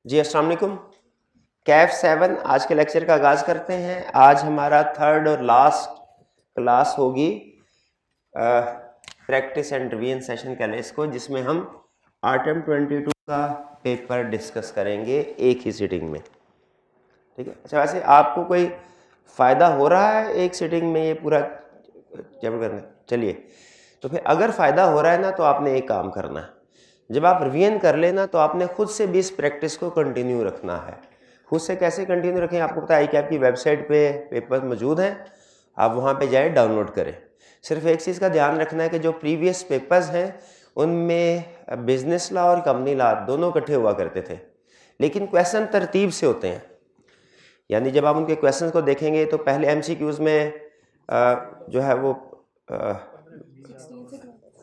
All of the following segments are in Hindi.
जी अस्सलाम वालेकुम। कैफ 7 आज के लेक्चर का आगाज़ करते हैं। आज हमारा थर्ड और लास्ट क्लास होगी प्रैक्टिस एंड रिवीजन सेशन कह लें इसको, जिसमें हम आर्टम 22 का पेपर डिस्कस करेंगे एक ही सिटिंग में। ठीक है। अच्छा, वैसे आपको कोई फ़ायदा हो रहा है एक सिटिंग में ये पूरा चैप्टर करना? चलिए, तो फिर अगर फ़ायदा हो रहा है ना तो आपने एक काम करना है। जब आप रिवीजन कर लेना तो आपने खुद से भी इस प्रैक्टिस को कंटिन्यू रखना है। खुद से कैसे कंटिन्यू रखें? आपको पता है ICAP की वेबसाइट पे पेपर मौजूद हैं, आप वहाँ पे जाए डाउनलोड करें। सिर्फ एक चीज़ का ध्यान रखना है कि जो प्रीवियस पेपर्स हैं उनमें बिजनेस लॉ और कंपनी लॉ दोनों इकट्ठे हुआ करते थे, लेकिन क्वेश्चन तरतीब से होते हैं। यानी जब आप उनके क्वेश्चन को देखेंगे तो पहले MCQs में जो है वो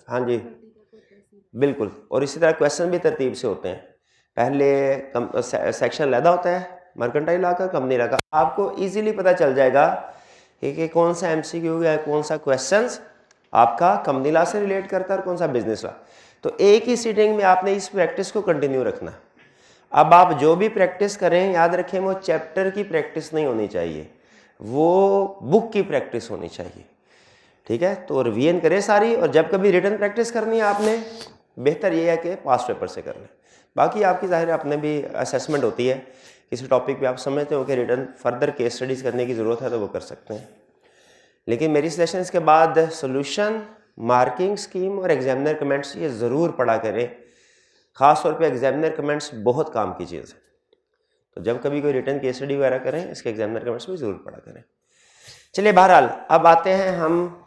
हाँ जी बिल्कुल, और इसी तरह क्वेश्चन भी तरतीब से होते हैं। पहले सेक्शन लैदा होता है मर्केंटाइल लॉ का, कंपनी लॉ का। आपको इजीली पता चल जाएगा कि कौन सा MCQ या कौन सा क्वेश्चंस आपका कंपनी लॉ से रिलेट करता है और कौन सा बिजनेस लॉ। तो एक ही सीटिंग में आपने इस प्रैक्टिस को कंटिन्यू रखना। अब आप जो भी प्रैक्टिस करें याद रखें वो चैप्टर की प्रैक्टिस नहीं होनी चाहिए, वो बुक की प्रैक्टिस होनी चाहिए। ठीक है, तो रिवीजन करें सारी, और जब कभी रिटन प्रैक्टिस करनी है आपने, बेहतर ये है कि पास पेपर से कर लें। बाकी आपकी ज़ाहिर अपने भी असेसमेंट होती है, किसी टॉपिक पे आप समझते हो कि रिटन फर्दर केस स्टडीज़ करने की ज़रूरत है तो वो कर सकते हैं। लेकिन मेरी सजेशन के बाद सोल्यूशन, मार्किंग स्कीम और एग्जामिनर कमेंट्स ये ज़रूर पढ़ा करें। ख़ास तौर पे एग्जामिनर कमेंट्स बहुत काम की चीज़ है, तो जब कभी कोई रिटन केस स्टडी वगैरह करें इसके एग्जामिनर कमेंट्स भी ज़रूर पढ़ा करें। चलिए, बहरहाल अब आते हैं हम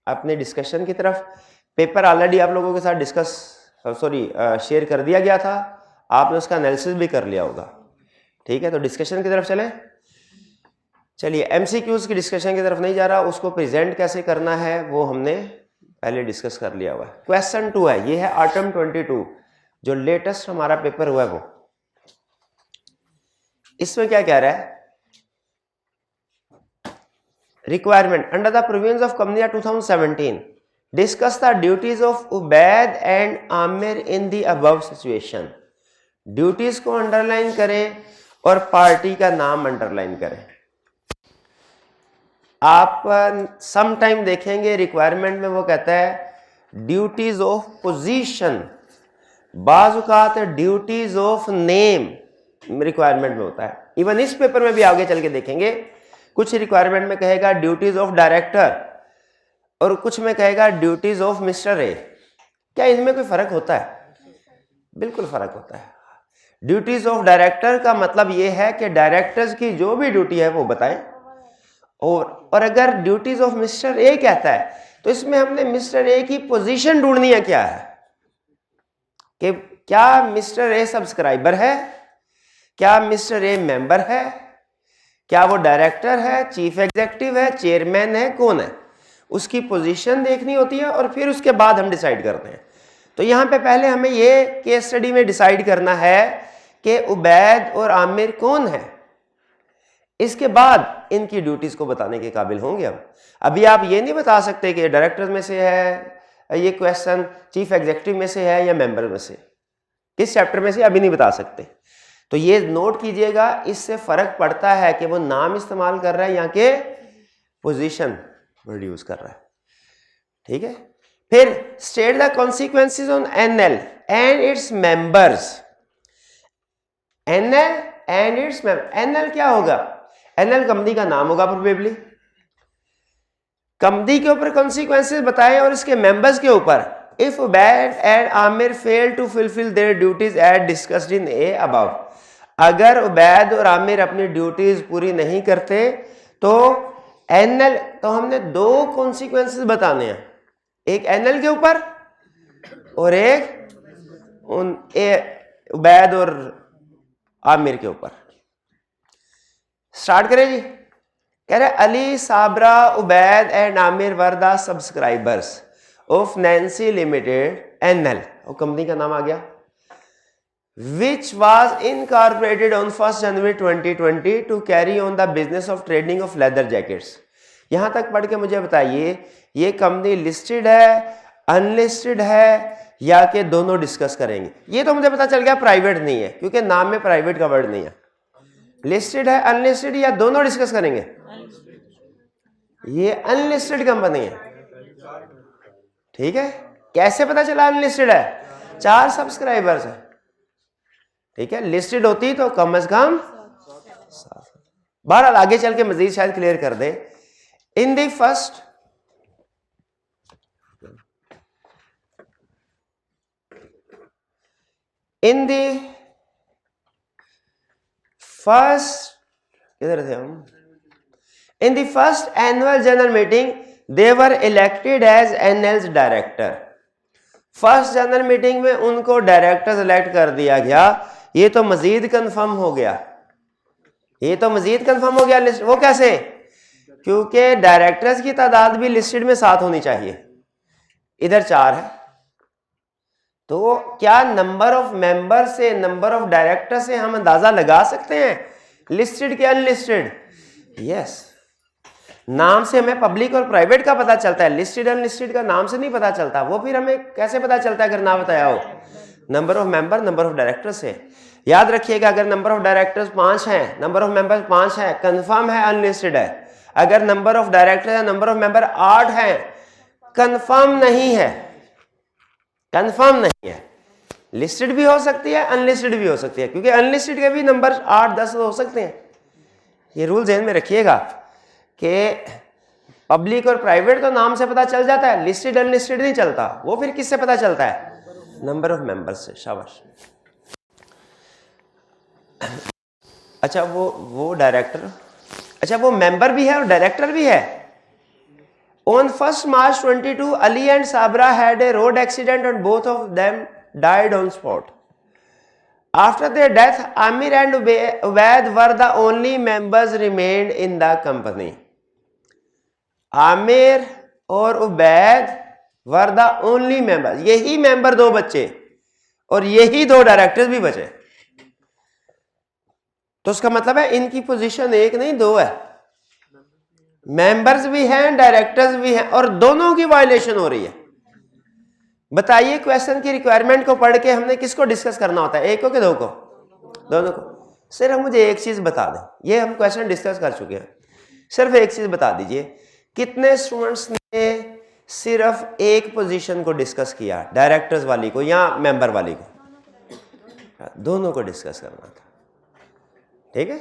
अपने डिस्कशन की तरफ। पेपर ऑलरेडी आप लोगों के साथ शेयर कर दिया गया था, आपने उसका एनालिसिस भी कर लिया होगा। ठीक है, तो डिस्कशन की तरफ चलें। चलिए, MCQs की डिस्कशन की तरफ नहीं जा रहा, उसको प्रेजेंट कैसे करना है वो हमने पहले डिस्कस कर लिया हुआ है। क्वेश्चन 2 है, ये है आर्टम 22 जो लेटेस्ट हमारा पेपर हुआ है वो। इसमें क्या कह रहा है? Requirement under the provisions of company act 2017 discuss the duties of Ubaid and Aamir in the above situation. Duties को अंडरलाइन करें और पार्टी का नाम अंडरलाइन करें। आप सम टाइम देखेंगे रिक्वायरमेंट में वो कहता है ड्यूटीज ऑफ पोजीशन, बाज़ औक़ात ड्यूटीज ऑफ नेम रिक्वायरमेंट में होता है। इवन इस पेपर में भी आगे चल के देखेंगे, कुछ रिक्वायरमेंट में कहेगा ड्यूटीज ऑफ डायरेक्टर और कुछ में कहेगा ड्यूटीज ऑफ मिस्टर ए। क्या इनमें कोई फर्क होता है? बिल्कुल फर्क होता है। ड्यूटीज ऑफ डायरेक्टर का मतलब यह है कि डायरेक्टर्स की जो भी ड्यूटी है वो बताएं, और अगर ड्यूटीज ऑफ मिस्टर ए कहता है तो इसमें हमने मिस्टर ए की पोजीशन ढूंढनी है। क्या है कि क्या मिस्टर ए सब्सक्राइबर है, क्या मिस्टर ए मेंबर है, क्या वो डायरेक्टर है, चीफ एग्जीक्यूटिव है, चेयरमैन है, कौन है, उसकी पोजीशन देखनी होती है और फिर उसके बाद हम डिसाइड करते हैं। तो यहाँ पे पहले हमें ये केस स्टडी में डिसाइड करना है कि उबैद और आमिर कौन है, इसके बाद इनकी ड्यूटीज को बताने के काबिल होंगे हम। अभी आप ये नहीं बता सकते कि डायरेक्टर में से है ये क्वेश्चन, चीफ एग्जीक्यूटिव में से है या मेंबर में से, किस चैप्टर में से, अभी नहीं बता सकते। तो ये नोट कीजिएगा, इससे फर्क पड़ता है कि वो नाम इस्तेमाल कर रहा है या कि पोजीशन वर्ड यूज कर रहा है। ठीक है, फिर state the consequences on NL and its members. NL and its member, NL क्या होगा? NL कंपनी का नाम होगा प्रोबेबली। कंपनी के ऊपर कॉन्सिक्वेंसेस बताएं और इसके मेंबर्स के ऊपर। If Ubaid and Aamir fail to fulfil their duties as discussed in a above, अगर उबैद और आमिर अपनी ड्यूटीज पूरी नहीं करते तो NL, तो हमने दो कॉन्सिक्वेंसेस बताने हैं, एक NL के ऊपर और एक उबैद और आमिर के ऊपर। स्टार्ट करें जी। कह रहे Ali, Sabra, Ubaid and Aamir were the subscribers of Nancy limited NL, और कंपनी का नाम आ गया, which was incorporated on 1st January 2020 to carry on the business of trading of leather jackets। यहां तक पढ़ के मुझे बताइए ये कंपनी लिस्टेड है, अनलिस्टेड है या कि दोनों डिस्कस करेंगे? ये तो मुझे पता चल गया प्राइवेट नहीं है, क्योंकि नाम में प्राइवेट का वर्ड नहीं है। लिस्टेड है, अनलिस्टेड, या दोनों डिस्कस करेंगे? ये अनलिस्टेड कंपनी है, ठीक है। कैसे पता चला अनलिस्टेड है? 4 सब्सक्राइबर्स है, ठीक है। लिस्टेड होती तो कम से कम 7। बहरहाल आगे चल के मजीद शायद क्लियर कर दे। इन दी फर्स्ट किधर थे हम? In the first annual general meeting they were elected as एनएल्स डायरेक्टर। फर्स्ट जनरल मीटिंग में उनको डायरेक्टर इलेक्ट कर दिया गया। ये तो मजीद कंफर्म हो गया, ये तो मजीद कंफर्म हो गया। वो कैसे? क्योंकि डायरेक्टर्स की तादाद भी लिस्टेड में 7 होनी चाहिए, इधर 4 है। तो क्या नंबर ऑफ मेंबर से, नंबर ऑफ डायरेक्टर से हम अंदाजा लगा सकते हैं लिस्टेड के अनलिस्टेड? यस। नाम से हमें पब्लिक और प्राइवेट का पता चलता है, लिस्टेड अनलिस्टेड का नाम से नहीं पता चलता। वो फिर हमें कैसे पता चलता है अगर ना बताया हो? Number of member, number of director से। याद रखिएगा, अगर नंबर ऑफ डायरेक्टर्स 5 हैं, नंबर ऑफ मेंबर्स 5 हैं, कंफर्म है अनलिस्टेड है। अगर नंबर ऑफ डायरेक्टर या नंबर ऑफ मेंबर 8 हैं, कंफर्म नहीं है, कंफर्म नहीं है। लिस्टेड भी हो सकती है, अनलिस्टेड भी हो सकती है, क्योंकि अनलिस्टेड के भी नंबर 8-10 हो सकते हैं। ये रूल ध्यान में रखिएगा कि पब्लिक और प्राइवेट तो नाम से पता चल जाता है, लिस्टेड अनलिस्टेड नहीं चलता। वो फिर किससे पता चलता है? नंबर ऑफ मेंबर्स से। शाबाश। अच्छा, वो डायरेक्टर, अच्छा वो मेंबर भी है और डायरेक्टर भी है। On 1st March 22, Ali and Sabra had a road accident and both of them died on spot. After their death, Amir and Ubaid were the only members remained in the company. Aamir और Ubaid were the only members, यही मेंबर 2 बच्चे और यही 2 डायरेक्टर्स भी बचे। तो उसका मतलब है इनकी पोजीशन 1 नहीं 2 है। मेंबर्स भी हैं, डायरेक्टर्स भी हैं, और दोनों की वायलेशन हो रही है। बताइए, क्वेश्चन की रिक्वायरमेंट को पढ़ के हमने किसको डिस्कस करना होता है? 1 को कि 2 को? दोनों को। सिर्फ मुझे एक चीज बता दें, ये हम क्वेश्चन डिस्कस कर चुके हैं, सिर्फ एक चीज बता दीजिए, कितने स्टूडेंट्स ने सिर्फ एक पोजीशन को डिस्कस किया, डायरेक्टर्स वाली को या मेंबर वाली को? दोनों को डिस्कस करना था, ठीक है,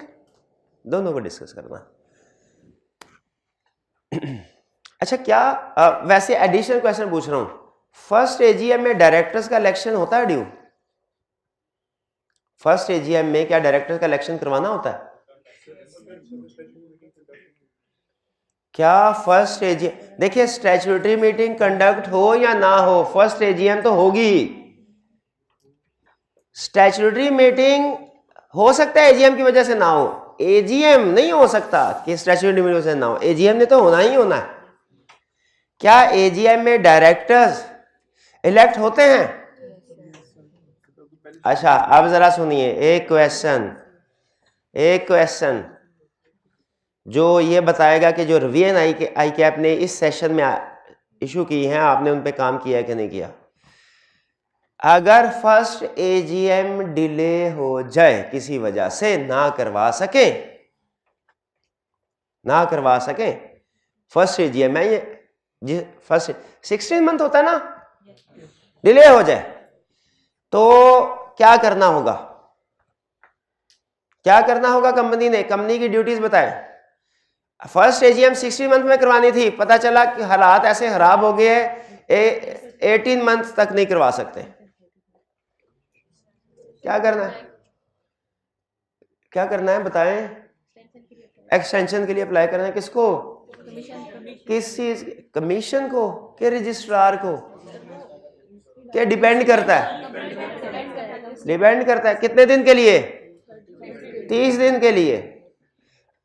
दोनों को डिस्कस करना। अच्छा, क्या वैसे एडिशनल क्वेश्चन पूछ रहा हूं, फर्स्ट एजीएम में डायरेक्टर्स का इलेक्शन होता है ड्यू? फर्स्ट एजीएम में क्या डायरेक्टर्स का इलेक्शन करवाना होता है? क्या फर्स्ट एजीएम, देखिए स्टैट्यूटरी मीटिंग कंडक्ट हो या ना हो, फर्स्ट एजीएम तो होगी। स्टैट्यूटरी मीटिंग हो सकता है एजीएम की वजह से ना हो, एजीएम नहीं हो सकता कि स्टैट्यूटरी मीटिंग से ना हो, एजीएम ने तो होना ही होना है। क्या एजीएम में डायरेक्टर्स इलेक्ट होते हैं? अच्छा, अब जरा सुनिए, एक क्वेश्चन जो ये बताएगा कि जो रिवीजन आई कैप ने इस सेशन में इशू की है, आपने उन पे काम किया है कि नहीं किया। अगर फर्स्ट एजीएम डिले हो जाए, किसी वजह से ना करवा सके, फर्स्ट एजीएम है ये, जी फर्स्ट 16 मंथ होता है ना, डिले हो जाए तो क्या करना होगा? कंपनी की ड्यूटीज बताएं। फर्स्ट एजीएम 16 मंथ में करवानी थी, पता चला कि हालात ऐसे खराब हो गए 18 मंथ तक नहीं करवा सकते, क्या करना है बताएं? एक्सटेंशन के लिए अप्लाई करना है, किसको? किस चीज? कमीशन को के रजिस्ट्रार को? क्या डिपेंड करता है कितने दिन के लिए? 30 दिन के लिए।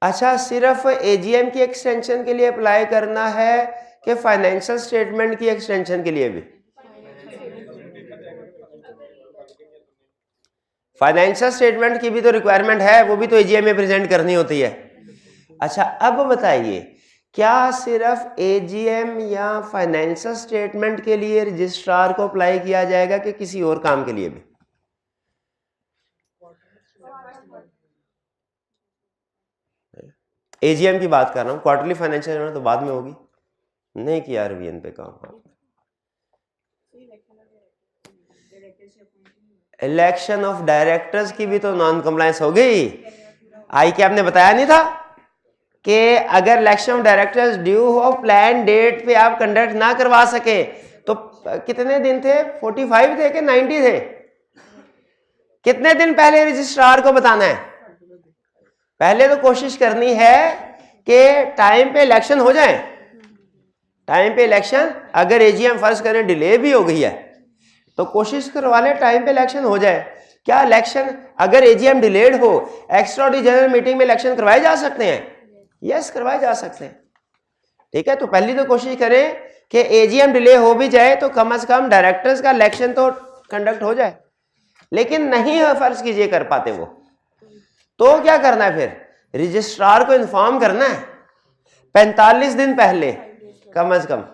अच्छा, सिर्फ एजीएम की एक्सटेंशन के लिए अप्लाई करना है कि फाइनेंशियल स्टेटमेंट की एक्सटेंशन के लिए भी? फाइनेंशियल स्टेटमेंट की भी तो रिक्वायरमेंट है, वो भी तो एजीएम में प्रेजेंट करनी होती है। अच्छा, अब बताइए क्या सिर्फ एजीएम या फाइनेंशियल स्टेटमेंट के लिए रजिस्ट्रार को अप्लाई किया जाएगा कि किसी और काम के लिए भी? एजीएम की बात कर रहा हूं, क्वार्टरली फाइनेंशियल तो बाद में होगी। नहीं किया रिवीजन पे काम। इलेक्शन ऑफ डायरेक्टर्स की भी तो नॉन कंप्लायंस हो गई। आई क्या आपने बताया नहीं था कि अगर इलेक्शन ऑफ डायरेक्टर्स ड्यू हो प्लान डेट पे आप कंडक्ट ना करवा सके तो कितने दिन थे, 45 थे कि 90 थे? कितने दिन पहले रजिस्ट्रार को बताना है? पहले तो कोशिश करनी है कि टाइम पे इलेक्शन हो जाए। टाइम पे इलेक्शन, अगर एजीएम फर्ज करें डिले भी हो गई है तो कोशिश करवा ले टाइम पे इलेक्शन हो जाए। क्या इलेक्शन अगर एजीएम डिलेड हो, एक्स्ट्राऑर्डिनरी जनरल मीटिंग में इलेक्शन करवाए जा सकते हैं? यस, करवाए जा सकते हैं। ठीक है, तो पहली तो कोशिश करें कि एजीएम डिले हो भी जाए तो कम से कम डायरेक्टर्स का इलेक्शन तो कंडक्ट हो जाए। लेकिन नहीं है, फर्ज कीजिए कर पाते वो, तो क्या करना है फिर? रजिस्ट्रार को इन्फॉर्म करना है 45 दिन पहले, कम से कम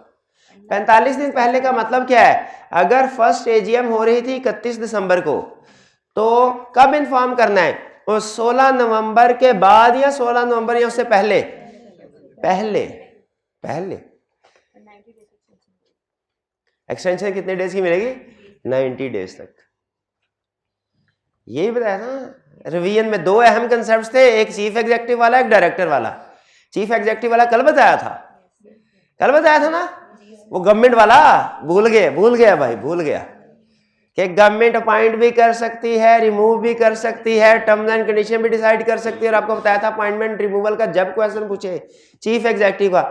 45 दिन पहले। का मतलब क्या है? अगर फर्स्ट एजीएम हो रही थी 31 दिसंबर को, तो कब इन्फॉर्म करना है? वो 16 नवंबर के बाद या 16 नवंबर या उससे पहले? पहले पहले। एक्सटेंशन कितने डेज की मिलेगी? 90 डेज तक। यही बताया ना रिवीजन में। दो अहम कंसेप्ट थे, एक चीफ एग्जेक्टिव वाला, एक डायरेक्टर वाला। चीफ एग्जेक्टिव वाला कल बताया था, कल बताया था ना। वो गवर्नमेंट वाला भूल गया भाई, भूल गया कि गवर्नमेंट अपॉइंट भी कर सकती है, रिमूव भी कर सकती है, टर्म्स एंड कंडीशन भी डिसाइड कर सकती है। और आपको बताया था अपॉइंटमेंट रिमूवल का जब क्वेश्चन पूछे चीफ एग्जेक्टिव का,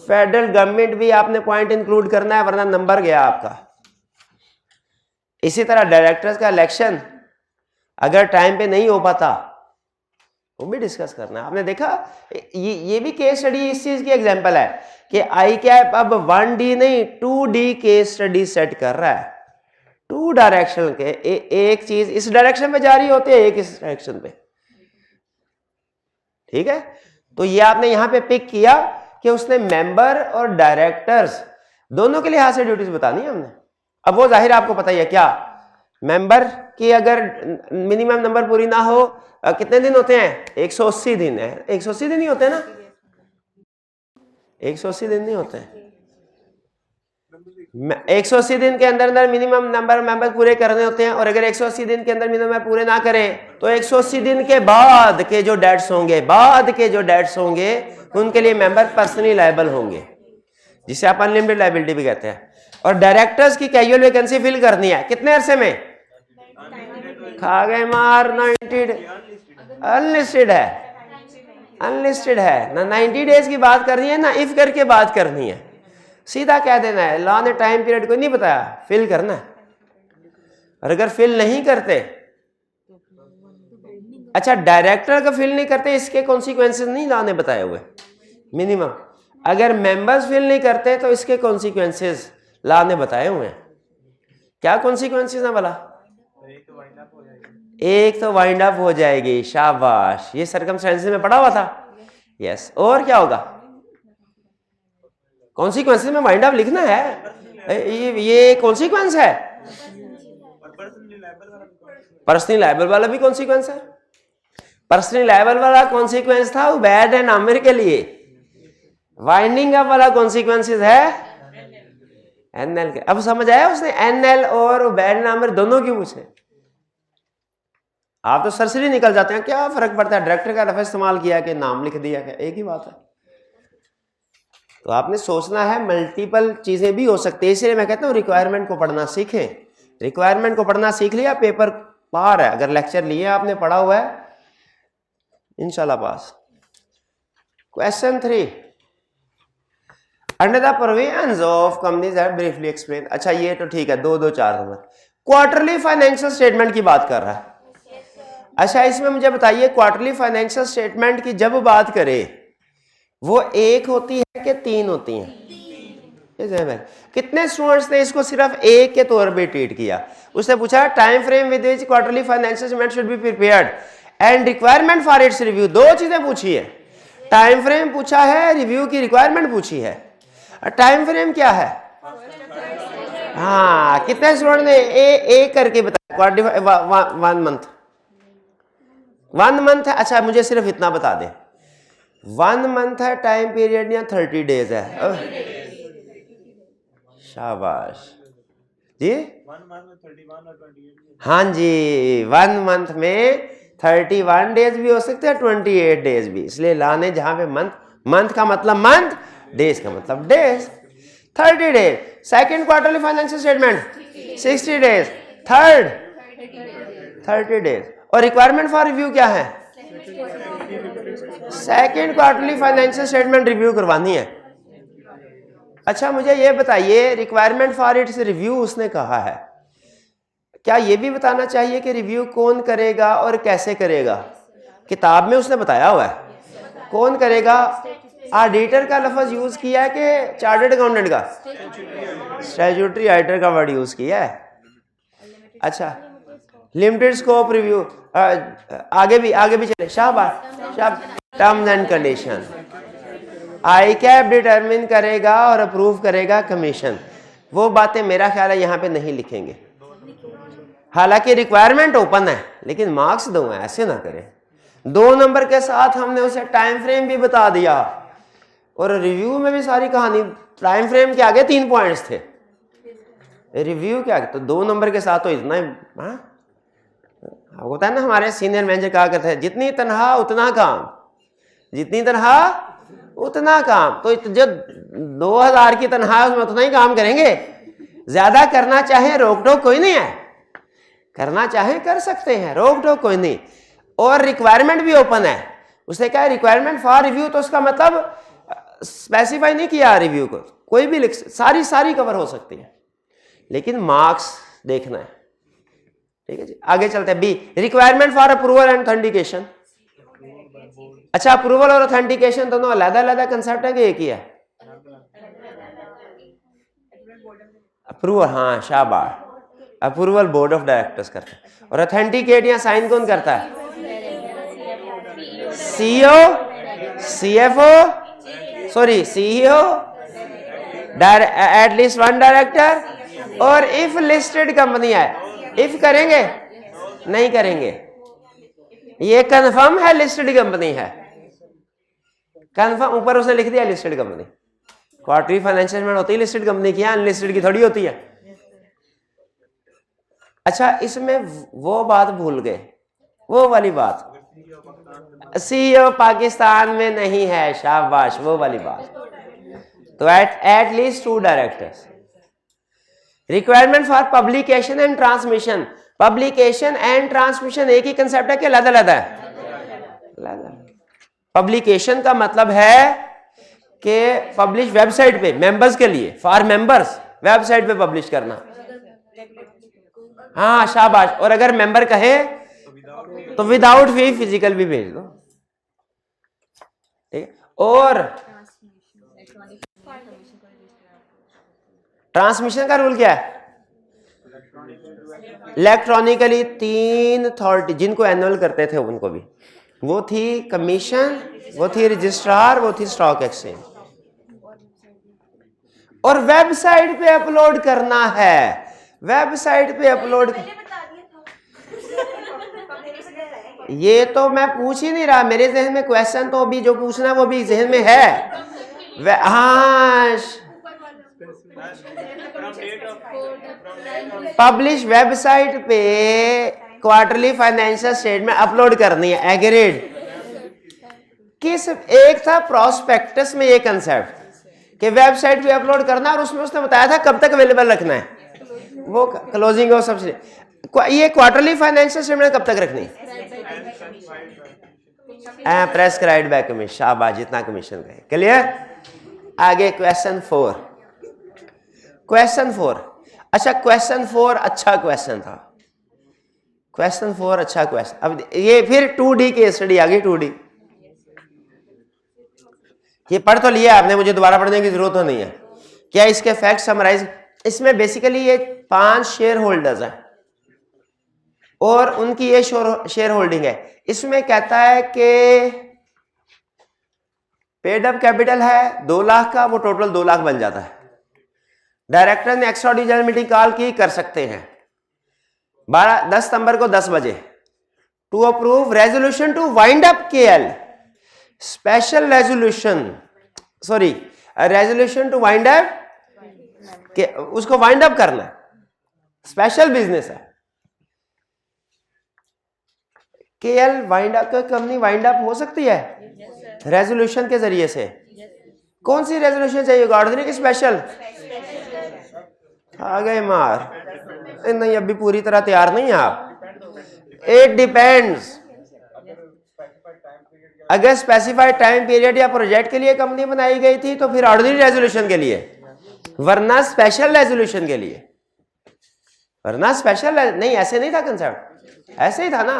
फेडरल गवर्नमेंट भी आपने पॉइंट इंक्लूड करना है वरना नंबर गया आपका। इसी तरह डायरेक्टर्स का इलेक्शन अगर टाइम पे नहीं हो पाता वो भी डिस्कस करना है। आपने देखा ये भी केस स्टडी इस चीज की एग्जांपल है कि आई कैप अब 1D नहीं 2D केस स्टडी सेट कर रहा है। 2 डायरेक्शन के एक चीज इस डायरेक्शन में जा रही होती है, एक इस डायरेक्शन पे। ठीक है, तो ये आपने यहां पे पिक किया कि उसने मेंबर और डायरेक्टर्स दोनों के लिहाज से ड्यूटीज बतानी है हमने। अब वो जाहिर आपको पता ही है क्या, मेंबर की अगर मिनिमम नंबर पूरी ना हो कितने दिन होते हैं? 180 दिन है। 180 दिन ही होते हैं ना? 180 दिन नहीं होते हैं। 180 दिन के अंदर अंदर मिनिमम नंबर मेंबर पूरे करने होते हैं। और अगर 180 दिन के अंदर मिनिमम पूरे ना करें तो 180 दिन के बाद के जो डेट्स होंगे उनके लिए मेंबर पर्सनली लायबल होंगे, जिसे आप अनलिमिटेड लायबिलिटी भी कहते हैं। और डायरेक्टर्स की कैजुअल वैकेंसी फिल करनी है कितने अरसे में? खा गए मार 90। अनलिस्टेड है ना। 90 डेज की बात करनी है ना इफ करके बात करनी है, सीधा कह देना है। लॉ ने टाइम पीरियड कोई नहीं बताया, फिल करना है। और अगर फिल नहीं करते, अच्छा डायरेक्टर का फिल नहीं करते, इसके कॉन्सिक्वेंसेस नहीं लॉ ने बताए हुए मिनिमम। अगर मेंबर्स फिल नहीं करते तो इसके कॉन्सिक्वेंसेस लॉ ने बताए हुए हैं। क्या कॉन्सिक्वेंसेस है भला? एक तो वाइंड अप हो जाएगी, शाबाश, ये सर्कमस्टेंसेस में पढ़ा हुआ था। यस, और क्या होगा? कॉन्सिक्वेंसेस में वाइंड अप लिखना है। ये कॉन्सिक्वेंस है। पर्सनली लायबल वाला भी कॉन्सिक्वेंस है। पर्सनली लायबल वाला कॉन्सिक्वेंस था उबैद एंड आमिर के लिए। वाइंडिंग अप वाला कॉन्सिक्वेंसेस है एनएल के। अब समझ आया उसने एनएल और उबैद एंड आमिर दोनों क्यों पूछे? आप तो सरसरी निकल जाते हैं, क्या फर्क पड़ता है? डायरेक्टर का लफ्ज़ इस्तेमाल किया कि नाम लिख दिया, क्या एक ही बात है। तो आपने सोचना है, मल्टीपल चीजें भी हो सकती है। इसलिए मैं कहता हूँ रिक्वायरमेंट को पढ़ना सीखें। रिक्वायरमेंट को पढ़ना सीख लिया, पेपर पार है। अगर लेक्चर लिए आपने पढ़ा हुआ है, इंशाल्लाह pass. Question 3, under the provisions of companies are briefly explain. अच्छा ये तो ठीक है, 2 2 4 नंबर। क्वार्टरली फाइनेंशियल स्टेटमेंट की बात कर रहा है। अच्छा इसमें मुझे बताइए, क्वार्टरली फाइनेंशियल स्टेटमेंट की जब बात करें वो एक होती है कि 3 होती हैं? कितने स्टूडेंट्स ने इसको सिर्फ एक के तौर पे ट्रीट किया? उसने पूछा time frame with which quarterly financial statement should be prepared and requirement for its review. 2 चीजें पूछी है। टाइम फ्रेम पूछा है, रिव्यू की रिक्वायरमेंट पूछी है। टाइम फ्रेम क्या है? हाँ, कितने स्टूडेंट ने ए करके बताया? 1 मंथ, 1 मंथ है। अच्छा मुझे सिर्फ इतना बता दे, 1 मंथ है टाइम पीरियड या 30 डेज है? शाबाश जी। 1 मंथ में 31 और 28। हाँ जी, 1 मंथ में 31 डेज भी हो सकते हैं, 28 डेज भी। इसलिए लाने जहां पे मंथ, मंथ का मतलब मंथ, डेज का मतलब days. 30 days. Second quarterly financial statement 60 days. Third 30 days. और रिक्वायरमेंट फॉर रिव्यू क्या है? Second quarterly financial statement review करवानी है। अच्छा मुझे ये बताइए, रिक्वायरमेंट फॉर इट्स रिव्यू उसने कहा है, क्या ये भी बताना चाहिए कि रिव्यू कौन करेगा और कैसे करेगा? किताब में उसने बताया हुआ है कौन करेगा। ऑडिटर का लफ्ज यूज किया है कि चार्टर्ड अकाउंटेंट का? स्टैट्यूटरी ऑडिटर का वर्ड यूज किया है। अच्छा, लिमिटेड स्कोप रिव्यू, आगे भी चले। शाबाश, terms and condition, I cap determine करेगा और अप्रूव करेगा कमीशन। वो बातें मेरा ख्याल है यहाँ पे नहीं लिखेंगे, हालांकि रिक्वायरमेंट ओपन है लेकिन मार्क्स दो हैं, ऐसे ना करें। 2 नंबर के साथ हमने उसे टाइम फ्रेम भी बता दिया और रिव्यू में भी सारी कहानी। टाइम फ्रेम के आगे 3 पॉइंट्स थे, रिव्यू के आगे तो 2 नंबर के साथ तो इतना ही। होता है ना, हमारे सीनियर मैनेजर कहा करते हैं, जितनी तनख्वाह उतना काम, जितनी तनख्वाह उतना काम। तो जो 2000 की तनख्वाह उसमें उतना ही काम करेंगे। ज्यादा करना चाहे रोक टोक कोई नहीं है, करना चाहे कर सकते हैं, रोक टोक कोई नहीं। और रिक्वायरमेंट भी ओपन है। उसने कहा रिक्वायरमेंट फॉर रिव्यू, तो उसका मतलब स्पेसिफाई नहीं किया रिव्यू को, कोई भी लिख, सारी कवर हो सकती है, लेकिन मार्क्स देखना है। ठीक है जी, आगे चलते हैं। B, requirement for approval and authentication. अच्छा, अप्रूवल और ऑथेंटिकेशन दोनों अलग-अलग कंसेप्ट है कि एक ही है? अप्रूवल, हाँ शाबाश, अप्रूवल बोर्ड ऑफ डायरेक्टर्स करता है, और ऑथेंटिकेट या साइन कौन करता है? CEO, CFO, sorry CEO, at least 1 director, और इफ लिस्टेड कंपनी है, इफ करेंगे नहीं करेंगे, ये कंफर्म है लिस्टेड कंपनी है, कंफर्म। ऊपर उसने लिख दिया listed company. Quarterly financial statement होती है लिस्टेड कंपनी की, अनलिस्टेड की थोड़ी होती है। अच्छा, इसमें वो बात भूल गए, वो वाली बात, सीईओ पाकिस्तान में नहीं है, शाबाश, वो वाली बात। तो at least 2 directors. Requirement for publication and transmission, publication and transmission एक ही कंसेप्ट है कि अलग-अलग है? पब्लिकेशन का मतलब है कि पब्लिश वेबसाइट पे, मेंबर्स के लिए, फॉर मेंबर्स वेबसाइट पे पब्लिश करना। हाँ शाबाश, और अगर मेंबर कहे तो विदाउट फी फिजिकल भी भेज दो। ठीक है, और ट्रांसमिशन का रूल क्या है? इलेक्ट्रॉनिकली 3 अथॉरिटी जिनको एनुअल करते थे उनको भी, वो थी कमीशन, वो थी रजिस्ट्रार, वो थी स्टॉक एक्सचेंज। और वेबसाइट पे अपलोड करना है, वेबसाइट पे अपलोड। ये तो मैं पूछ ही नहीं रहा, मेरे जहन में क्वेश्चन तो अभी जो पूछना है वो भी जहन में है। हाँ, पब्लिश वेबसाइट पे क्वार्टरली फाइनेंशियल स्टेटमेंट अपलोड करनी है, एग्रीड। किस एक था प्रोस्पेक्टस में ये कंसेप्ट कि वेबसाइट पे अपलोड करना, और उसमें उसने बताया था कब तक अवेलेबल रखना है, वो क्लोजिंग और सबसे। ये क्वार्टरली फाइनेंशियल स्टेटमेंट कब तक रखनी? प्रेस्क्राइब्ड बाय कमीशन, शाबाश, जितना कमीशन कहे। क्लियर? आगे क्वेश्चन 4। क्वेश्चन 4, अच्छा क्वेश्चन 4 अच्छा क्वेश्चन था, क्वेश्चन 4 अच्छा क्वेश्चन। अब ये फिर 2D की स्टडी आ गई। 2D ये पढ़ तो लिया आपने, मुझे दोबारा पढ़ने की जरूरत तो नहीं है। क्या इसके फैक्ट समराइज, इसमें बेसिकली ये 5 शेयर होल्डर्स हैं और उनकी ये शेयर होल्डिंग है। इसमें कहता है कि पेड अप कैपिटल है 2 लाख का, वो टोटल 2 लाख बन जाता है। डायरेक्टर ने एक्स्ट्राऑर्डिनरी मीटिंग कॉल की, कर सकते हैं 10 सितंबर को 10 बजे to approve resolution to wind up KL, special resolution, sorry resolution to wind up के, उसको वाइंड अप करना है, स्पेशल बिजनेस है। KL wind up, company wind up हो सकती है रेजोल्यूशन के जरिए से। कौन सी रेजोल्यूशन चाहिए, ऑर्डिनरी की स्पेशल? आ गए मार, नहीं अभी पूरी तरह तैयार नहीं है आप। इट डिपेंड्स, अगर स्पेसिफाइड टाइम पीरियड या प्रोजेक्ट के लिए कंपनी बनाई गई थी तो फिर ऑर्डिनरी रेजोल्यूशन के लिए, वरना स्पेशल रेजोल्यूशन के लिए, वरना स्पेशल नहीं। ऐसे नहीं था कंसेप्ट, ऐसे ही था ना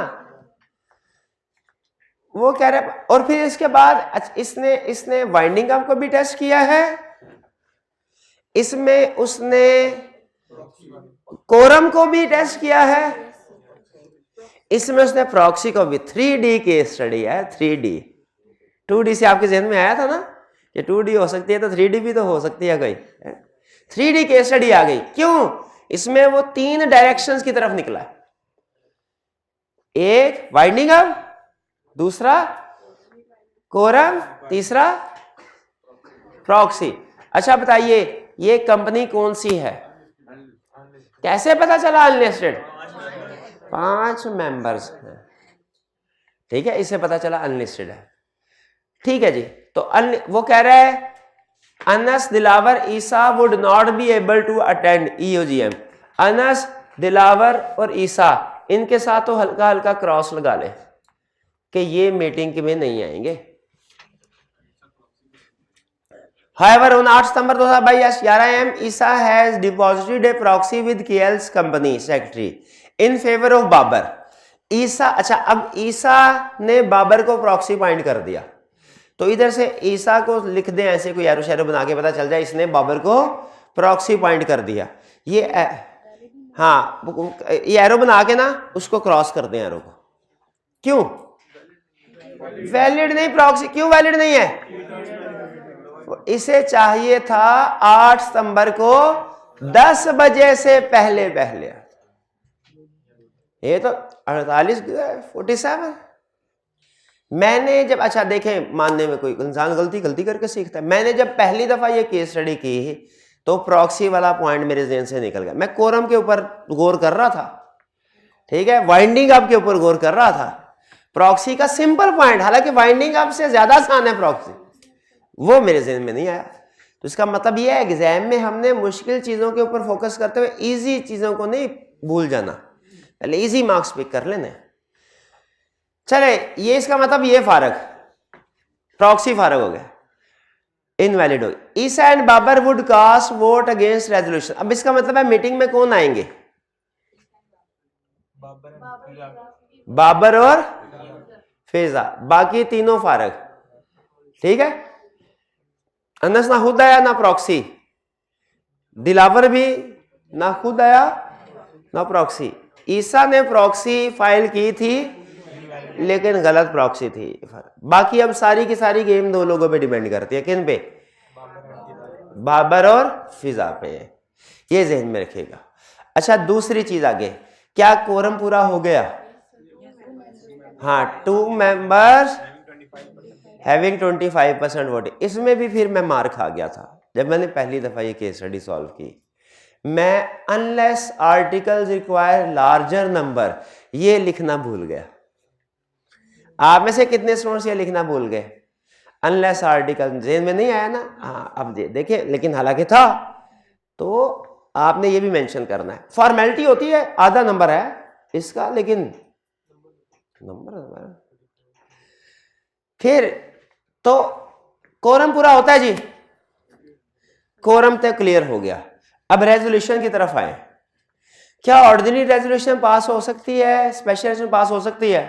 वो कह रहे। और फिर इसके बाद इसने वाइंडिंग अप को भी टेस्ट किया है, इसमें उसने कोरम को भी टेस्ट किया है, इसमें उसने प्रॉक्सी को भी। 3D केस स्टडी है, 3D। 2D से आपके जहन में आया था ना कि 2D हो सकती है तो 3D भी तो हो सकती है कोई। 3D केस स्टडी आ गई, क्यों? इसमें वो 3 डायरेक्शंस की तरफ निकला, एक वाइंडिंग अप, दूसरा कोरम, तीसरा प्रॉक्सी। अच्छा बताइए ये कंपनी कौन सी है? कैसे पता चला अनलिस्टेड? 5 मेंबर्स हैं, ठीक है, इससे पता चला अनलिस्टेड है। ठीक है जी, तो वो कह रहा है Anas, Dilawar, Isa would not be able to attend EOGM। Anas, Dilawar और ईसा, इनके साथ तो हल्का हल्का क्रॉस लगा ले कि ये मीटिंग में नहीं आएंगे। However, on 8 September 2022 11 AM, Isa has deposited a proxy with KL's company secretary in favor of Babar. ईसा, अच्छा अब ईसा ने बाबर को प्रॉक्सी पॉइंट कर दिया, तो इधर से ईसा को लिख दें ऐसे कोई एरो शेरो बना के, पता चल जाए इसने बाबर को प्रॉक्सी पॉइंट कर दिया। ये हाँ, ये एरो बना के ना उसको क्रॉस कर दें एरो को। क्यों वैलिड नहीं? प्रॉक्सी क्यों वैलिड नहीं है? इसे चाहिए था 8 सितंबर को 10 बजे से पहले पहले। ये तो 47। मैंने जब, अच्छा देखें, मानने में कोई इंसान गलती करके सीखता है। मैंने जब पहली दफा ये केस स्टडी की तो प्रॉक्सी वाला पॉइंट मेरे ज़हन से निकल गया। मैं कोरम के ऊपर गौर कर रहा था, ठीक है, वाइंडिंग अप के ऊपर गौर कर रहा था। प्रॉक्सी का सिंपल पॉइंट, हालांकि वाइंडिंग अप से ज्यादा आसान है प्रॉक्सी, वो मेरे ज़हन में नहीं आया। तो इसका मतलब ये है एग्जाम में हमने मुश्किल चीज़ों के ऊपर फोकस करते हुए इजी चीज़ों को नहीं भूल जाना, पहले इजी मार्क्स पिक कर लेने। चले, ये इसका मतलब ये फारक, प्रॉक्सी फारक हो गया, इनवैलिड हो गया। Isa and Babar would cast vote against resolution. अब इसका मतलब है मीटिंग में कौन आएंगे? बाबर और फिजा, बाकी तीनों फारक, ठीक है। अनस ना खुद आया ना प्रॉक्सी, दिलावर भी ना खुद आया ना प्रॉक्सी। ईसा ने प्रॉक्सी फाइल की थी लेकिन गलत प्रॉक्सी थी। बाकी अब सारी की सारी गेम 2 लोगों पे डिपेंड करती है, किन पे? बाबर और फिजा पे, ये जहन में रखिएगा। अच्छा दूसरी चीज आगे, क्या कोरम पूरा हो गया? हाँ, 2 मेंबर्स हैविंग 25% वोटिंग। इसमें भी फिर मैं मार खा गया था जब मैंने पहली दफा ये केस स्टडी सॉल्व की। मैं unless articles require larger number, ये लिखना भूल गया। आप में से कितने स्टूडेंट्स ये लिखना भूल गए? अनलेस आर्टिकल जेन में नहीं आया ना? हाँ, अब देखिए, लेकिन हालांकि था, तो आपने ये भी मेंशन करना है। फॉर्मेलिटी होती है, आधा नंबर है इसका, लेकिन नंबर फिर तो कोरम पूरा होता है जी, कोरम तो क्लियर हो गया। अब रेजोल्यूशन की तरफ आए। क्या ऑर्डिनरी रेजोल्यूशन पास हो सकती है, स्पेशल रेजोल्यूशन पास हो सकती है?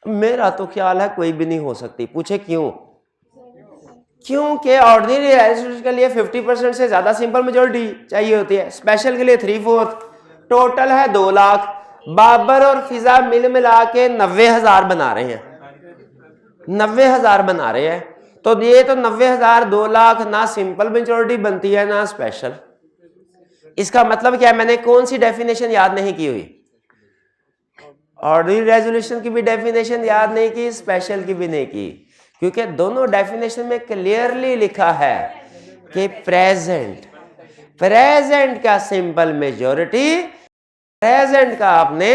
मेरा तो ख्याल है कोई भी नहीं हो सकती। पूछे क्यों? क्योंकि ऑर्डिनरी रेजोल्यूशन के लिए 50% से ज्यादा सिंपल मेजॉरिटी चाहिए होती है, स्पेशल के लिए 3/4, टोटल है 2 लाख। बाबर और फिजा मिला के 90,000 बना रहे हैं, 90,000 बना रहे हैं। तो ये तो 90,000 2 लाख ना सिंपल मेजोरिटी बनती है ना स्पेशल। इसका मतलब क्या है, मैंने कौन सी डेफिनेशन याद नहीं की हुई? ऑर्डिनरी रेजोल्यूशन की भी डेफिनेशन याद नहीं की, स्पेशल की भी नहीं की, क्योंकि दोनों डेफिनेशन में क्लियरली लिखा है कि प्रेजेंट का सिंपल मेजॉरिटी, प्रेजेंट का आपने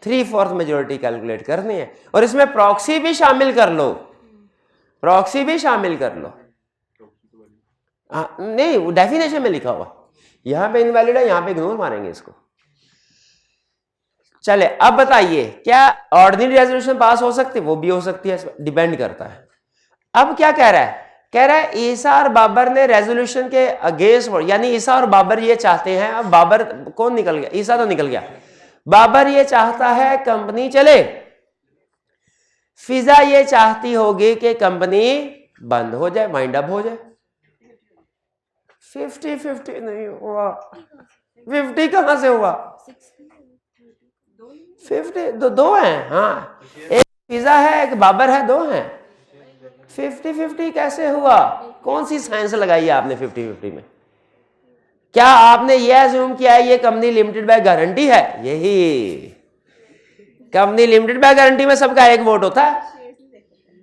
3/4 मेजॉरिटी कैलकुलेट करनी है। और इसमें प्रॉक्सी भी शामिल कर लो, प्रॉक्सी भी शामिल कर लो। नहीं, वो डेफिनेशन में लिखा हुआ, यहां पे इनवैलिड है, यहां पे इग्नोर मारेंगे इसको। चले अब बताइए, क्या ऑर्डिनरी रेजोल्यूशन पास हो सकती है? वो भी हो सकती है, डिपेंड करता है। अब क्या कह रहा है? कह रहा है ईसा और बाबर ने रेजोल्यूशन के अगेंस्ट, यानी ईसा और बाबर ये चाहते हैं, अब बाबर कौन निकल गया? ईसा तो निकल गया। बाबर ये चाहता है कंपनी चले, फिजा ये चाहती होगी कि कंपनी बंद हो जाए, वाइंड अप हो जाए। 50-50 नहीं हुआ। 50 कहां से हुआ? 50 दो हैं। हाँ, एक फिजा है, एक बाबर है, दो हैं। 50-50 कैसे हुआ? कौन सी साइंस लगाई है आपने 50-50 में? क्या आपने ये अज्यूम किया है ये कंपनी लिमिटेड बाय गारंटी है? यही कंपनी लिमिटेड बाय गारंटी में सबका एक वोट होता है।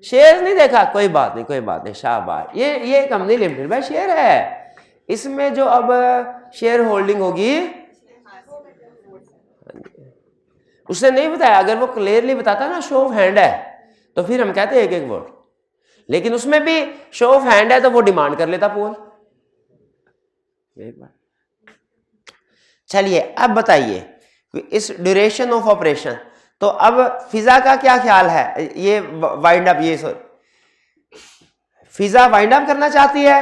शेयर नहीं देखा? कोई बात नहीं, कोई बात नहीं, शाबाश। ये कंपनी लिमिटेड बाय शेयर है। इसमें जो अब शेयर होल्डिंग होगी, उसने नहीं बताया। अगर वो क्लियरली बताता ना शो ऑफ हैंड है, तो फिर हम कहते एक एक वोट। लेकिन उसमें भी शो ऑफ हैंड है तो वो डिमांड कर लेता पोल। चलिए अब बताइए इस ड्यूरेशन ऑफ ऑपरेशन। तो अब फिजा का क्या ख्याल है? ये वाइंड अप, ये फिजा वाइंड अप करना चाहती है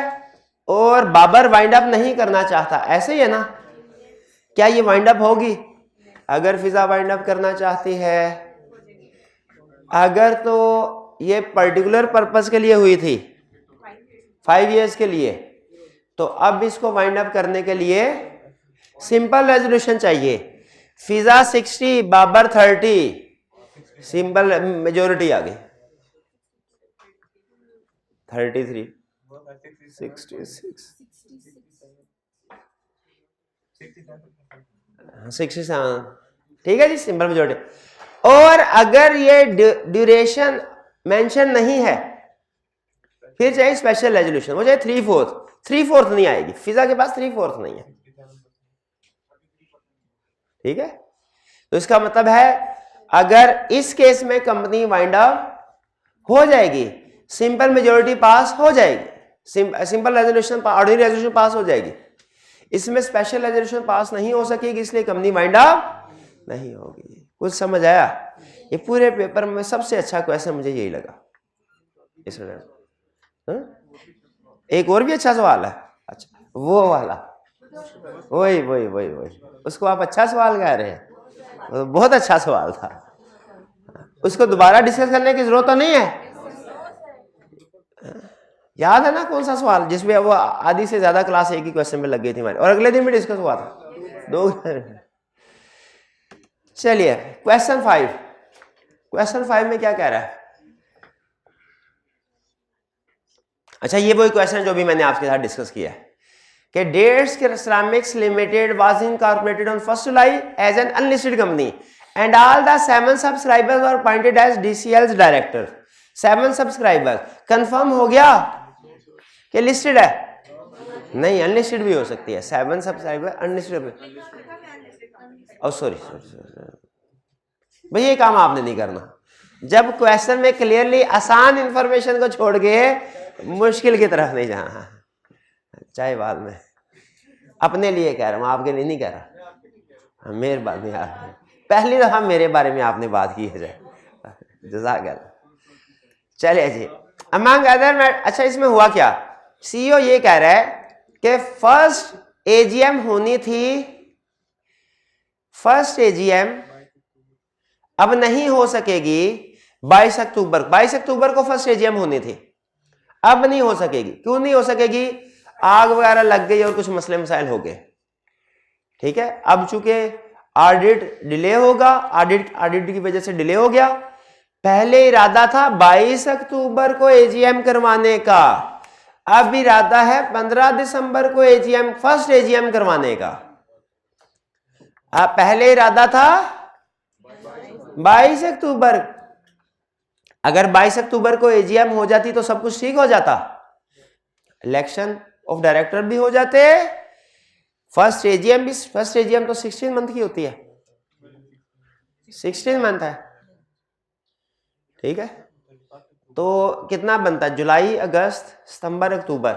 और बाबर वाइंड अप नहीं करना चाहता, ऐसे ही है ना? क्या ये वाइंड अप होगी? अगर फिजा वाइंड अप करना चाहती है, अगर तो ये पर्टिकुलर पर्पस के लिए हुई थी 5 इयर्स के लिए, तो अब इसको वाइंड अप करने के लिए सिंपल रेजोल्यूशन चाहिए। फिजा 60, बाबर 30, सिंपल मेजोरिटी आ गई 33, 66, 67, ठीक है जी, सिंपल मेजोरिटी। और अगर ये ड्यूरेशन मेंशन नहीं है, फिर चाहिए स्पेशल रेजोल्यूशन, वो चाहे 3/4 नहीं आएगी, फिजा के पास 3/4 नहीं है, ठीक है। तो इसका मतलब है अगर इस केस में कंपनी वाइंड अप हो जाएगी, सिंपल मेजोरिटी पास हो जाएगी, simple resolution, ordinary resolution pass हो जाएगी। इसमें स्पेशल रेजोल्यूशन पास नहीं हो सकेगी, इसलिए कंपनी वाइंड अप नहीं होगी। कुछ समझ आया? ये पूरे पेपर में सबसे अच्छा क्वेश्चन मुझे यही लगा। एक और भी अच्छा सवाल है, अच्छा वो वाला, वही उसको आप अच्छा सवाल कह रहे हैं, बहुत अच्छा सवाल था, उसको दोबारा डिस्कस करने की जरूरत तो नहीं है। याद है ना कौन सा सवाल जिसमें वो आधी से ज्यादा क्लास एक ही क्वेश्चन में लग गई थी हमारी, और अगले दिन भी डिस्कस हुआ था 2। चलिए क्वेश्चन 5 में क्या कह रहा है? अच्छा, ये वही क्वेश्चन जो भी मैंने आपके साथ डिस्कस किया है कि Dates Ceramics Limited was incorporated on 1 July as an unlisted company and all the 7 subscribers were appointed as DCL's director. 7 subscriber confirm हो गया कि लिस्टेड है? नहीं, अनलिस्टेड भी हो सकती है। 7 सब्सक्राइबर अनलिस्टेड, सॉरी भाई, ये काम आपने नहीं करना। जब क्वेश्चन में क्लियरली आसान इंफॉर्मेशन को छोड़ के मुश्किल की तरफ नहीं जाना। चाहे बाद में अपने लिए कह रहा हूं, आपके लिए नहीं कह रहा। मेहरबानी आप पहली दफा मेरे बारे में आपने बात की है, जज़ाकल्लाह। चलिए जी, अमंग अदर। अच्छा, इसमें हुआ क्या? CEO ये कह रहा है कि फर्स्ट AGM होनी थी, फर्स्ट AGM अब नहीं हो सकेगी 22 अक्टूबर। 22 अक्टूबर को फर्स्ट AGM होनी थी, अब नहीं हो सकेगी। क्यों नहीं हो सकेगी? आग वगैरह लग गई और कुछ मसले मसाइल हो गए, ठीक है। अब चूंकि ऑडिट डिले होगा, ऑडिट की वजह से डिले हो गया, पहले इरादा था 22 अक्टूबर को एजीएम करवाने का, अब इरादा है 15 दिसंबर को एजीएम, फर्स्ट एजीएम करवाने का। अब पहले इरादा था 22 अक्टूबर, अगर 22 अक्टूबर को एजीएम हो जाती तो सब कुछ ठीक हो जाता, इलेक्शन ऑफ डायरेक्टर भी हो जाते, फर्स्ट एजीएम भी, फर्स्ट एजीएम तो 16 मंथ की होती है, 16 मंथ है, ठीक है। तो कितना बनता है, जुलाई अगस्त सितंबर अक्टूबर,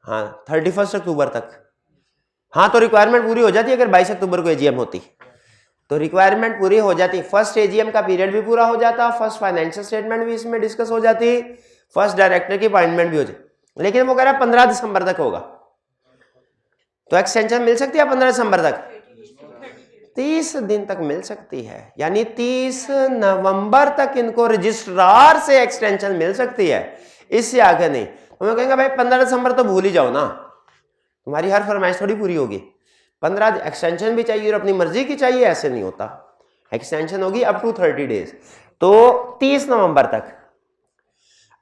हाँ 31 अक्टूबर तक। हाँ तो रिक्वायरमेंट पूरी हो जाती अगर 22 अक्टूबर को एजीएम होती, तो रिक्वायरमेंट पूरी हो जाती, फर्स्ट एजीएम का पीरियड भी पूरा हो जाता, फर्स्ट फाइनेंशियल स्टेटमेंट भी इसमें डिस्कस हो जाती, फर्स्ट डायरेक्टर की अपॉइंटमेंट भी हो जाती। लेकिन वो कह रहा है 15 दिसंबर तक होगा, तो एक्सटेंशन मिल सकती है 15 दिसंबर तक, 30 दिन तक मिल सकती है, यानी 30 नवंबर तक इनको रजिस्ट्रार से एक्सटेंशन मिल सकती है, इससे आगे नहीं। तो मैं कहेंगे भाई 15 दिसंबर तो भूल ही जाओ ना, तुम्हारी हर फरमाइश थोड़ी पूरी होगी, 15 एक्सटेंशन भी चाहिए और अपनी मर्जी की चाहिए, ऐसे नहीं होता, एक्सटेंशन होगी अप टू 30 डेज, तो 30 नवंबर तक।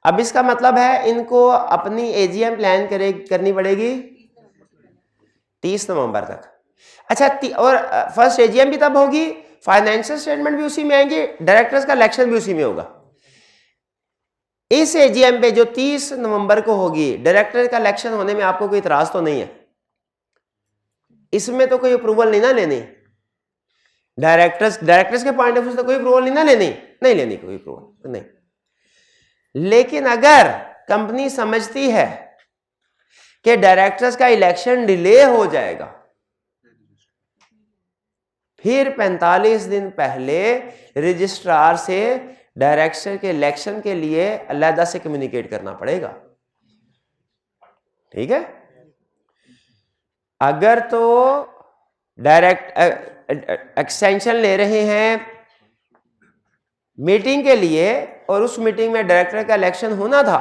अब इसका मतलब है इनको अपनी एजीएम प्लान करनी पड़ेगी 30 नवंबर तक। अच्छा, और फर्स्ट एजीएम भी तब होगी, फाइनेंशियल स्टेटमेंट भी उसी में आएंगे, डायरेक्टर्स का इलेक्शन भी उसी में होगा। इस एजीएम पे जो 30 नवंबर को होगी, डायरेक्टर का इलेक्शन होने में आपको कोई इतराज तो नहीं है, इसमें तो कोई अप्रूवल नहीं ना लेनी, डायरेक्टर्स के पॉइंट ऑफ व्यू से तो कोई अप्रूवल नहीं ना लेनी, नहीं लेनी कोई अप्रूवल नहीं। लेकिन अगर कंपनी समझती है कि डायरेक्टर्स का इलेक्शन डिले हो जाएगा, फिर 45 दिन पहले रजिस्ट्रार से डायरेक्टर के इलेक्शन के लिए अलग से कम्युनिकेट करना पड़ेगा, ठीक है। अगर तो डायरेक्ट एक्सटेंशन ले रहे हैं मीटिंग के लिए और उस मीटिंग में डायरेक्टर का इलेक्शन होना था,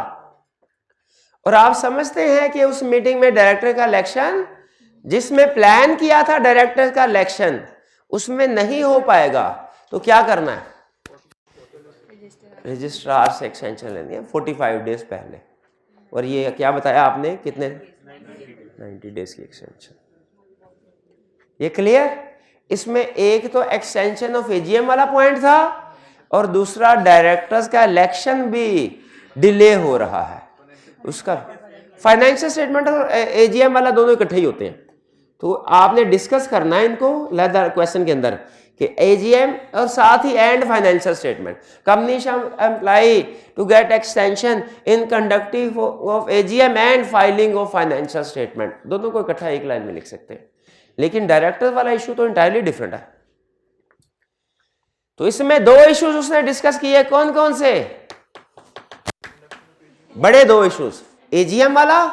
और आप समझते हैं कि उस मीटिंग में डायरेक्टर का इलेक्शन जिसमें प्लान किया था डायरेक्टर का इलेक्शन उसमें नहीं हो पाएगा, तो क्या करना है, रजिस्ट्रार से एक्सटेंशन लेनी है 45 डेज पहले। और ये क्या बताया आपने, कितने 90 डेज की एक्सटेंशन, ये क्लियर। इसमें एक तो एक्सटेंशन ऑफ एजीएम वाला पॉइंट था और दूसरा डायरेक्टर्स का इलेक्शन भी डिले हो रहा है, उसका फाइनेंशियल स्टेटमेंट और एजीएम वाला दोनों इकट्ठे ही होते हैं। तो आपने डिस्कस करना है इनको क्वेश्चन के अंदर कि एजीएम और साथ ही and financial statement, company shall apply to get extension in conducting of AGM and filing of financial statement, दोनों को इकट्ठा एक लाइन में लिख सकते हैं। लेकिन डायरेक्टर वाला इशू तो इंटायरली डिफरेंट है। तो इसमें दो इश्यूज उसने डिस्कस किए, कौन कौन से, बड़े दो इश्यूज, एजीएम वाला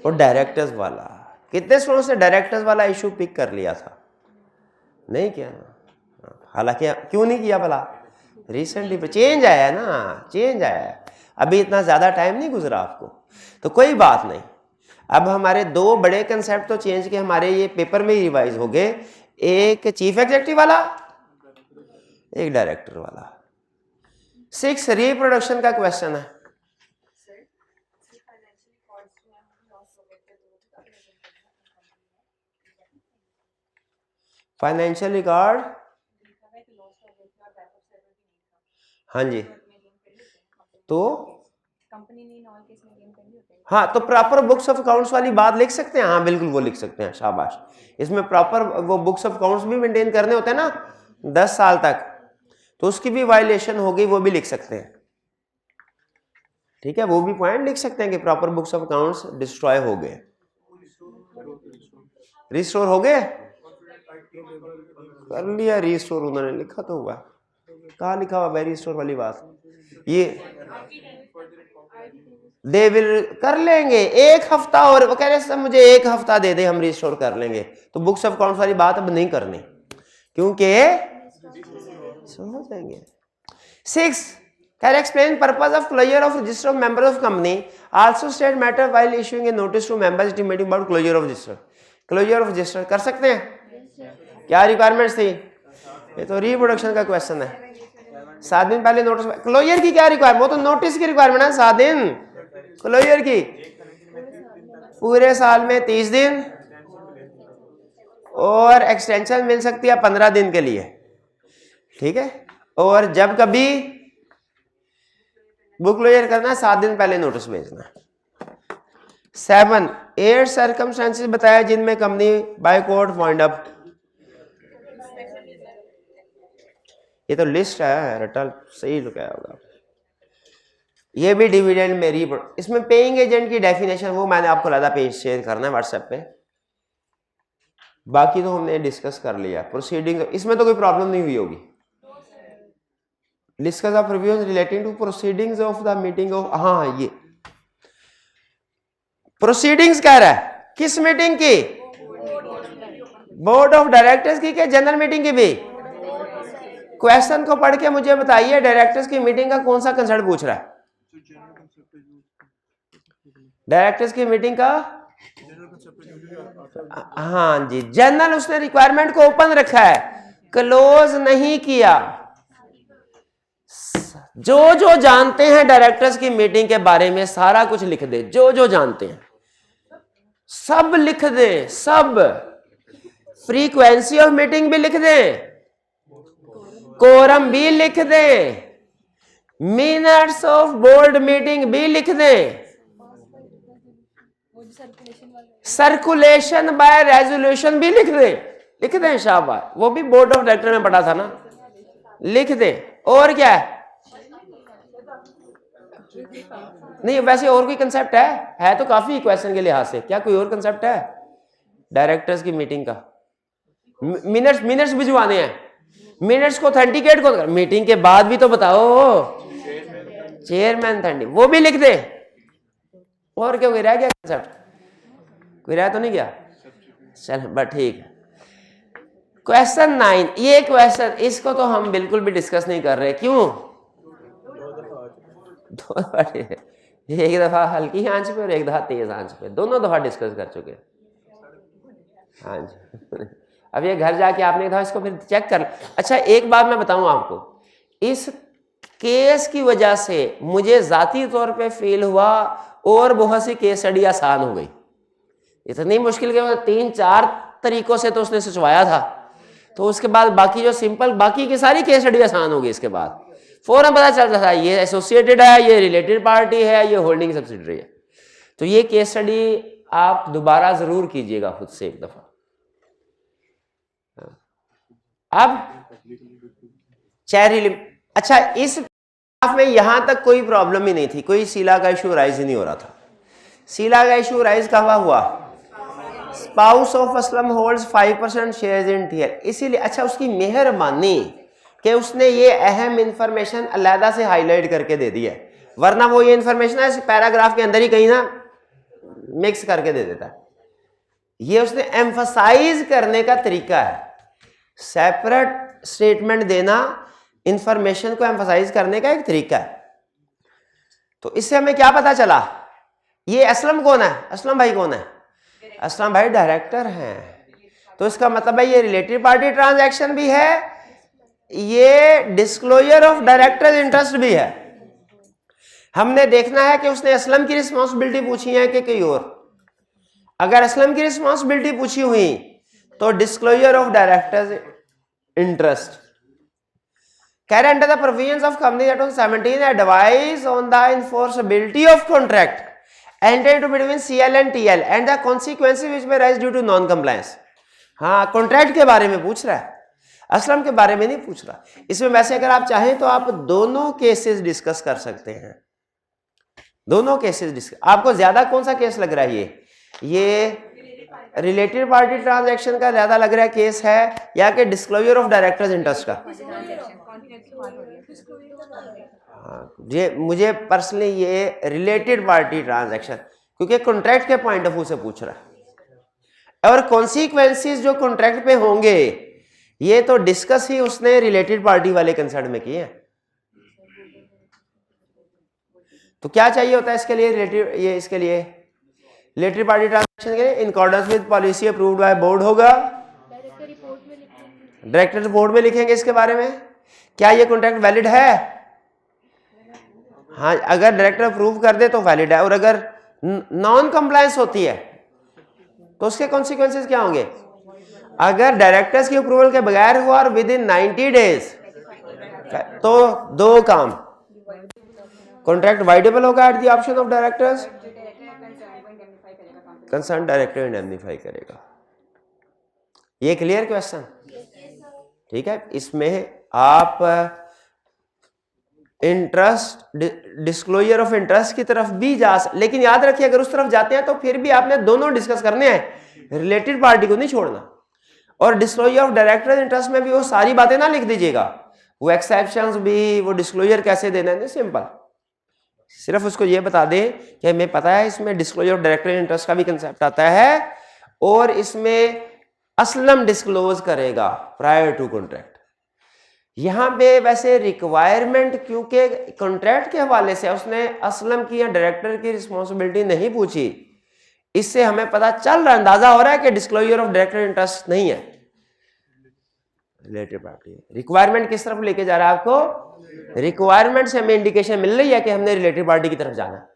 और डायरेक्टर्स वाला। कितने स्टूडेंट्स ने डायरेक्टर्स वाला इशू पिक कर लिया था, नहीं किया ना, हालांकि क्यों नहीं किया भला, रिसेंटली चेंज आया है ना, चेंज आया है, अभी इतना ज्यादा टाइम नहीं गुजरा आपको, तो कोई बात नहीं। अब हमारे दो बड़े कंसेप्ट तो चेंज के हमारे ये पेपर में ही रिवाइज हो गए, एक चीफ एग्जीक्यूटिव वाला, एक डायरेक्टर वाला। 6 रिप्रोडक्शन का क्वेश्चन है, फाइनेंशियल रिकॉर्ड, हाँ जी, तो हाँ तो प्रॉपर बुक्स ऑफ अकाउंट्स वाली बात लिख सकते हैं, हाँ बिल्कुल वो लिख सकते हैं, शाबाश। इसमें प्रॉपर वो बुक्स ऑफ अकाउंट्स भी मेंटेन करने होते हैं ना 10 साल तक, तो उसकी भी वायलेशन हो गई, वो भी लिख सकते हैं, ठीक है, वो भी पॉइंट लिख सकते हैं कि proper books of accounts destroy हो गए, रिस्टोर हो गए, कर लिया रिस्टोर, उन्होंने लिखा तो हुआ, कहाँ लिखा हुआ भाई रिस्टोर वाली बात, ये दे विल कर लेंगे, एक हफ्ता और, वो कह रहे सब मुझे एक हफ्ता दे दे हम रिस्टोर कर लेंगे, तो बुक्स ऑफ अकाउंट्स वाली बात अब नहीं करनी क्योंकि हो जाएंगे। 6 can explain purpose of closure of register of members of company, also state matter while issuing a notice to members intimating about closure of register। closure of register कर सकते हैं, क्या रिक्वायरमेंट्स थी, ये तो रिप्रोडक्शन का क्वेश्चन है। 7 दिन पहले नोटिस। क्लोजर की क्या रिक्वायरमेंट, वो तो नोटिस की रिक्वायरमेंट है 7 दिन। क्लोजर की पूरे साल में 30 दिन और एक्सटेंशन मिल सकती है 15 दिन के लिए, ठीक है। और जब कभी बुक क्लोजर करना है 7 दिन पहले नोटिस भेजना है। 7 8 सर्कमस्टेंसेस बताया जिनमें company by court wind up. ये तो लिस्ट है, रटल सही लुकाया होगा। ये भी डिविडेंड मेरी, इसमें पेइंग एजेंट की डेफिनेशन वो मैंने आपको लगा पेज शेयर करना है व्हाट्सएप पे, बाकी तो हमने डिस्कस कर लिया। प्रोसीडिंग इसमें तो कोई प्रॉब्लम नहीं हुई होगी। Discuss of reviews relating to proceedings of the meeting of, हाँ ये प्रोसीडिंग्स कह रहा है किस मीटिंग की, बोर्ड ऑफ डायरेक्टर्स की, क्या जनरल मीटिंग की भी। क्वेश्चन को पढ़ के मुझे बताइए डायरेक्टर्स की मीटिंग का कौन सा कंसर्ट पूछ रहा है। डायरेक्टर्स की मीटिंग का, हाँ जी, जनरल उसने रिक्वायरमेंट को ओपन रखा है, क्लोज नहीं किया। जो जो जानते हैं डायरेक्टर्स की मीटिंग के बारे में सारा कुछ लिख दे, जो जो जानते हैं सब लिख दे, सब। फ्रीक्वेंसी ऑफ मीटिंग भी लिख दे, कोरम भी लिख दे, मिनट्स ऑफ बोर्ड मीटिंग भी लिख दे, सर्कुलेशन बाय रेजोल्यूशन भी लिख दे शाबाश, वो भी बोर्ड ऑफ डायरेक्टर में पढ़ा था ना, लिख दे। और क्या है, नहीं वैसे और कोई कंसेप्ट है तो काफी क्वेश्चन के लिहाज से, क्या कोई और कंसेप्ट है डायरेक्टर्स की मीटिंग का। मिनट्स भिजवाने हैं, मिनट्स को ऑथेंटिकेट को, मीटिंग के बाद भी तो बताओ, चेयरमैन थंडी वो भी लिख दे। और क्या कोई रह गया कंसेप्ट, कोई रह तो नहीं गया, चल बस ठीक है। क्वेश्चन 9, ये क्वेश्चन इसको तो हम बिल्कुल भी डिस्कस नहीं कर रहे, क्यों, दो दफा, एक दफा हल्की आंच पे और एक दफा तेज आंच पे, दोनों दफा डिस्कस कर चुके। हाँ जी अब ये घर जाके आपने एक दफा इसको फिर चेक कर। अच्छा एक बात मैं बताऊं आपको, इस केस की वजह से मुझे जाती तौर पे फील हुआ और बहुत सी केस स्टडी आसान हो गई। इतनी मुश्किल के 3-4 तरीकों से तो उसने सोचवाया था, तो उसके बाद बाकी जो सिंपल बाकी की सारी केस स्टडी आसान हो गई। इसके बाद फौरन पता चल रहा था ये एसोसिएटेड है, ये रिलेटेड पार्टी है, ये होल्डिंग सब्सिडरी है। तो ये केस स्टडी आप दोबारा जरूर कीजिएगा खुद से एक दफा। अब चेरी, अच्छा इस में यहां तक कोई प्रॉब्लम ही नहीं थी, कोई सीला का इशू राइज ही नहीं हो रहा था। सीला का इशू राइज कहाँ हुआ, spouse of Aslam holds 5% shares in TL, इसीलिए अच्छा उसकी मेहरबानी कि उसने ये अहम इंफॉर्मेशन अलहदा से हाईलाइट करके दे दी है, वरना वो ये इंफॉर्मेशन है इस पैराग्राफ के अंदर ही कहीं ना मिक्स करके दे देता है। ये उसने एम्फसाइज करने का तरीका है, सेपरेट स्टेटमेंट देना इंफॉर्मेशन को एम्फसाइज करने का एक तरीका है। तो इससे हमें क्या पता चला, ये असलम कौन है, असलम भाई कौन है, असलम भाई डायरेक्टर हैं। तो इसका मतलब है ये रिलेटेड पार्टी ट्रांजैक्शन भी है, ये डिस्क्लोजर ऑफ डायरेक्टर इंटरेस्ट भी है। हमने देखना है कि उसने असलम की रिस्पॉन्सिबिलिटी पूछी है कि कोई और। अगर असलम की रिस्पॉन्सिबिलिटी पूछी हुई तो डिस्क्लोजर ऑफ डायरेक्टर्स इंटरेस्ट। कह रहे under the provisions of company act 17 advice on the enforceability of contract entered into between CL and TL and the consequences which may rise due to non compliance. हाँ कॉन्ट्रैक्ट के बारे में पूछ रहा है, असलम के बारे में नहीं पूछ रहा। इसमें वैसे अगर आप चाहें तो आप दोनों केसेस डिस्कस कर सकते हैं, दोनों केसेस डिस्कस। आपको ज्यादा कौन सा केस लग रहा है, ये रिलेटेड पार्टी ट्रांजैक्शन का ज्यादा लग रहा है केस है या कि डिस्क्लोजर ऑफ डायरेक्टर्स इंटरेस्ट का? हाँ ये मुझे पर्सनली ये रिलेटेड पार्टी ट्रांजैक्शन, क्योंकि कॉन्ट्रैक्ट के पॉइंट ऑफ व्यू से पूछ रहा है और कॉन्सिक्वेंसेस जो कॉन्ट्रैक्ट पे होंगे ये तो डिस्कस ही उसने रिलेटेड पार्टी वाले कंसर्न में किए हैं। तो क्या चाहिए होता है इसके लिए रिलेटेड, ये इसके लिए रिलेटेड पार्टी ट्रांजैक्शन के लिए in accordance with policy approved by board होगा, डायरेक्टर रिपोर्ट में लिखेंगे इसके बारे में। क्या ये कॉन्ट्रैक्ट वैलिड है? हाँ, अगर डायरेक्टर अप्रूव कर दे तो वैलिड है, और अगर नॉन कंप्लायंस होती है तो उसके कॉन्सिक्वेंसेस क्या होंगे? अगर डायरेक्टर्स की अप्रूवल के बगैर हुआ और विद इन 90 डेज तो दो काम, कॉन्ट्रैक्ट वाइडेबल होगा at the option of directors, concern director इंडेमनिफाई करेगा। ये क्लियर क्वेश्चन? ठीक है, इसमें आप इंटरेस्ट डिस्क्लोजर ऑफ इंटरेस्ट की तरफ भी लेकिन याद रखिए अगर उस तरफ जाते हैं तो फिर भी आपने दोनों डिस्कस करने हैं, रिलेटेड पार्टी को नहीं छोड़ना। और डिस्क्लोजर ऑफ डायरेक्टर इंटरेस्ट में भी वो सारी बातें ना लिख दीजिएगा, वो एक्सेप्शंस भी, वो डिस्क्लोजर कैसे देना है, सिंपल सिर्फ उसको ये बता दें कि हमें पता है इसमें डिस्क्लोजर ऑफ डायरेक्टर इंटरेस्ट का भी कंसेप्ट आता है, और इसमें असलम डिस्क्लोज करेगा प्रायर टू कॉन्ट्रैक्ट। यहां पे वैसे रिक्वायरमेंट क्योंकि कॉन्ट्रैक्ट के हवाले से उसने असलम की या डायरेक्टर की रिस्पॉन्सिबिलिटी नहीं पूछी, इससे हमें पता चल रहा, अंदाजा हो रहा है कि डिस्क्लोजर ऑफ डायरेक्टर इंटरेस्ट नहीं है, रिलेटेड पार्टी। रिक्वायरमेंट किस तरफ लेके जा रहा है आपको? रिक्वायरमेंट से हमें इंडिकेशन मिल रही है कि हमने रिलेटेड पार्टी की तरफ जाना,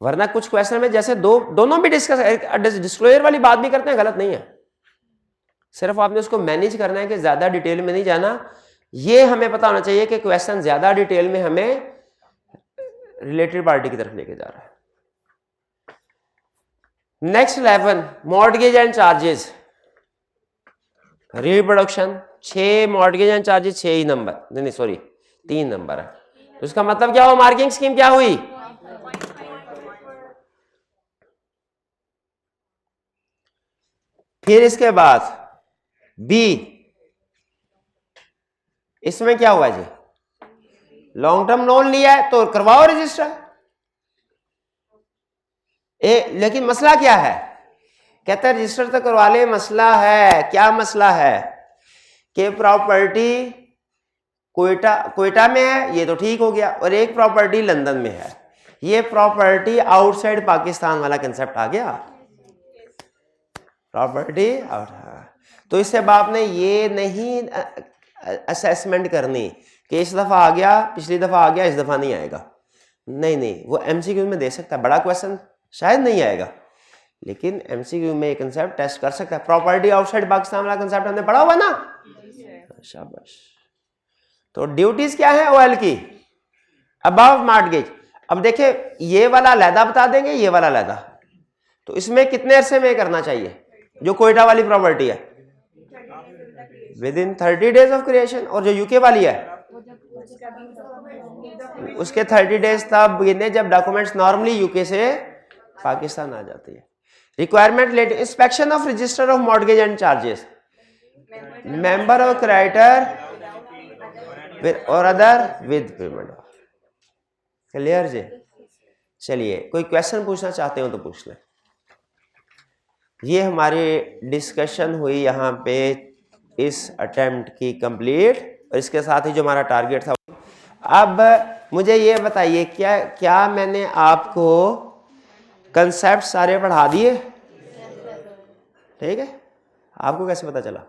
वरना कुछ क्वेश्चन में जैसे दोनों भी डिस्क्लोजर वाली बात भी करते हैं, गलत नहीं है, सिर्फ आपने उसको मैनेज करना है कि ज्यादा डिटेल में नहीं जाना। ये हमें पता होना चाहिए कि क्वेश्चन ज्यादा डिटेल में हमें रिलेटेड पार्टी की तरफ लेके जा रहा है। Next 11 mortgage and charges, reproduction 6 mortgage and charges 6 he number, नहीं सॉरी 3 नंबर है, तो इसका मतलब क्या हुआ? मार्किंग स्कीम क्या हुई? फिर इसके बाद बी, इसमें क्या हुआ जी? लॉन्ग टर्म लोन लिया है तो करवाओ रजिस्टर। लेकिन मसला क्या है? कहता है रजिस्टर तो करवा ले, मसला है, क्या मसला है कि प्रॉपर्टी कोयटा में है, ये तो ठीक हो गया, और एक प्रॉपर्टी लंदन में है, ये प्रॉपर्टी आउटसाइड पाकिस्तान वाला कंसेप्ट आ गया, प्रॉपर्टी तो इससे बाप ने ये नहीं असेसमेंट करनी कि इस दफा आ गया, पिछली दफा आ गया, इस दफा नहीं आएगा, नहीं, वो एमसीक्यू में दे सकता है, बड़ा क्वेश्चन शायद नहीं आएगा, लेकिन एमसीक्यू में एक कंसेप्ट टेस्ट कर सकता है। प्रॉपर्टी आउटसाइड पाकिस्तान वाला कंसेप्ट हमने पढ़ा हुआ ना, शाबाश। तो ड्यूटीज क्या है ओएल की? Above mortgage. अब देखिए ये वाला अलहदा बता देंगे, ये वाला अलहदा, तो इसमें कितने अरसे में करना चाहिए? जो कोयटा वाली प्रॉपर्टी है with in 30 days of creation, और जो यूके वाली है उसके 30 डेज तब गिने जब डॉक्यूमेंट्स नॉर्मली यूके से पाकिस्तान आ जाती है। Requirement let inspection of register of mortgage and charges, member of creditor और अदर विद पेमेंट। क्लियर जी? चलिए कोई क्वेश्चन पूछना चाहते हो तो पूछ लें। ये हमारी डिस्कशन हुई यहाँ पे इस अटेम्प्ट की कंप्लीट, और इसके साथ ही जो हमारा टारगेट था। अब मुझे ये बताइए क्या मैंने आपको कंसेप्ट सारे पढ़ा दिए? ठीक है, आपको कैसे पता चला?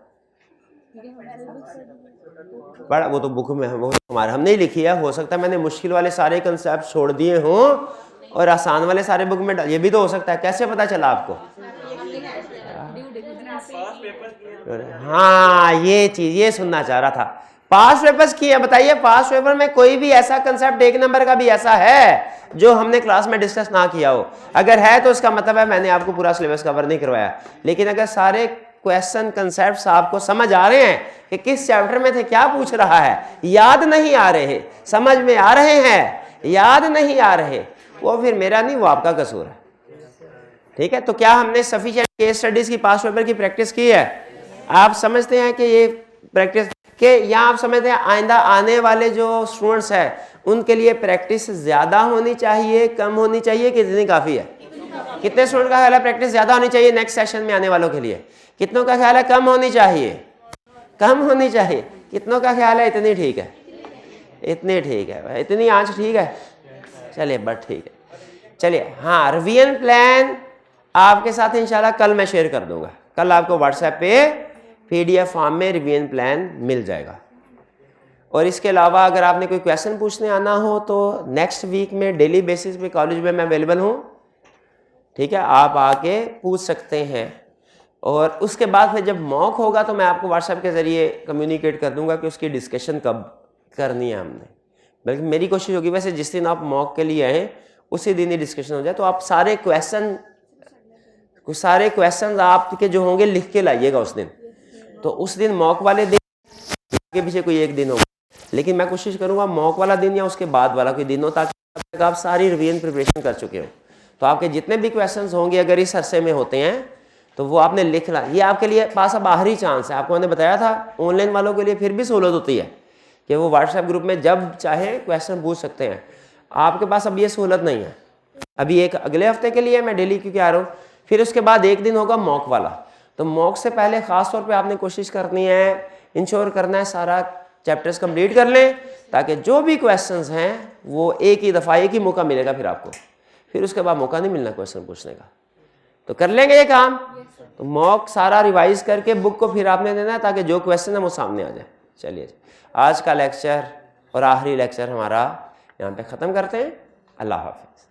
बड़ा वो तो बुक में वो हमारे हमने ही लिखी है, हो सकता है मैंने मुश्किल वाले सारे कंसेप्ट छोड़ दिए हों और आसान वाले सारे बुक में, ये भी तो हो सकता है। कैसे पता चला आपको? हाँ, ये चीज ये सुनना चाह रहा था। पास पेपर्स किए, बताइए पास पेपर में कोई भी ऐसा कंसेप्ट 1 नंबर का भी ऐसा है जो हमने क्लास में डिस्कस ना किया हो? अगर है तो उसका मतलब है मैंने आपको पूरा सिलेबस कवर नहीं करवाया। लेकिन अगर सारे क्वेश्चन कंसेप्ट्स आपको समझ आ रहे हैं कि किस चैप्टर में थे, क्या पूछ रहा है, याद नहीं आ रहे, समझ में आ रहे हैं, याद नहीं आ रहे, वो फिर मेरा नहीं, वो आपका कसूर है। ठीक है, तो क्या हमने सफिशिएंट केस स्टडीज की पास पेपर की प्रैक्टिस की है? आप समझते हैं कि ये प्रैक्टिस के यहाँ आप समझते हैं आइंदा आने वाले जो स्टूडेंट्स हैं उनके लिए प्रैक्टिस ज्यादा होनी चाहिए, कम होनी चाहिए, कितनी काफी है? कितने स्टूडेंट का ख्याल है प्रैक्टिस ज्यादा होनी चाहिए नेक्स्ट सेशन में आने वालों के लिए? कितनों का ख्याल है कम होनी चाहिए? कम होनी चाहिए। कितनों का ख्याल है इतनी ठीक है? इतनी ठीक है, इतनी आंच ठीक है। चलिए बट ठीक है। चलिए हाँ, रिवीजन प्लान आपके साथ इंशाल्लाह कल मैं शेयर कर दूंगा। कल आपको व्हाट्सएप पे PDF फॉर्म में रिवीजन प्लान मिल जाएगा। और इसके अलावा अगर आपने कोई क्वेश्चन पूछने आना हो तो नेक्स्ट वीक में डेली बेसिस पे कॉलेज में मैं अवेलेबल हूँ, ठीक है, आप आके पूछ सकते हैं। और उसके बाद फिर जब मॉक होगा तो मैं आपको व्हाट्सएप के ज़रिए कम्युनिकेट कर दूंगा कि उसकी डिस्कशन कब करनी है हमने। बल्कि मेरी कोशिश होगी वैसे जिस दिन आप मॉक के लिए आएँ उसी दिन ही डिस्कशन हो जाए। तो आप सारे क्वेश्चन आपके जो होंगे लिख के लाइएगा उस दिन। तो उस दिन मॉक वाले दिन के पीछे कोई एक दिन होगा, लेकिन मैं कोशिश करूंगा मॉक वाला दिन या उसके बाद वाला कोई दिन हो ताकि आप सारी रिवीजन प्रिपरेशन कर चुके हो। तो आपके जितने भी क्वेश्चंस होंगे अगर इस अरसे में होते हैं तो वो आपने लिख ला। ये आपके लिए पास अब आखिरी चांस है। आपको मैंने बताया था ऑनलाइन वालों के लिए फिर भी सहूलत होती है कि वो व्हाट्सएप ग्रुप में जब चाहे क्वेश्चन पूछ सकते हैं। आपके पास अब ये सहूलत नहीं है। अभी एक अगले हफ्ते के लिए मैं डेली क्योंकि आ रहा हूँ, फिर उसके बाद एक दिन होगा मॉक वाला। तो मॉक से पहले ख़ास तौर पे आपने कोशिश करनी है, इंश्योर करना है सारा चैप्टर्स कंप्लीट कर लें ताकि जो भी क्वेश्चंस हैं वो एक ही दफ़ा एक ही मौका मिलेगा फिर आपको, फिर उसके बाद मौका नहीं मिलना क्वेश्चन पूछने का। तो कर लेंगे ये काम। तो मॉक सारा रिवाइज करके बुक को फिर आपने देना है ताकि जो क्वेश्चन है वो सामने आ जाए। चलिए आज का लेक्चर और आखिरी लेक्चर हमारा यहाँ पे ख़त्म करते हैं। अल्लाह हाफिज़।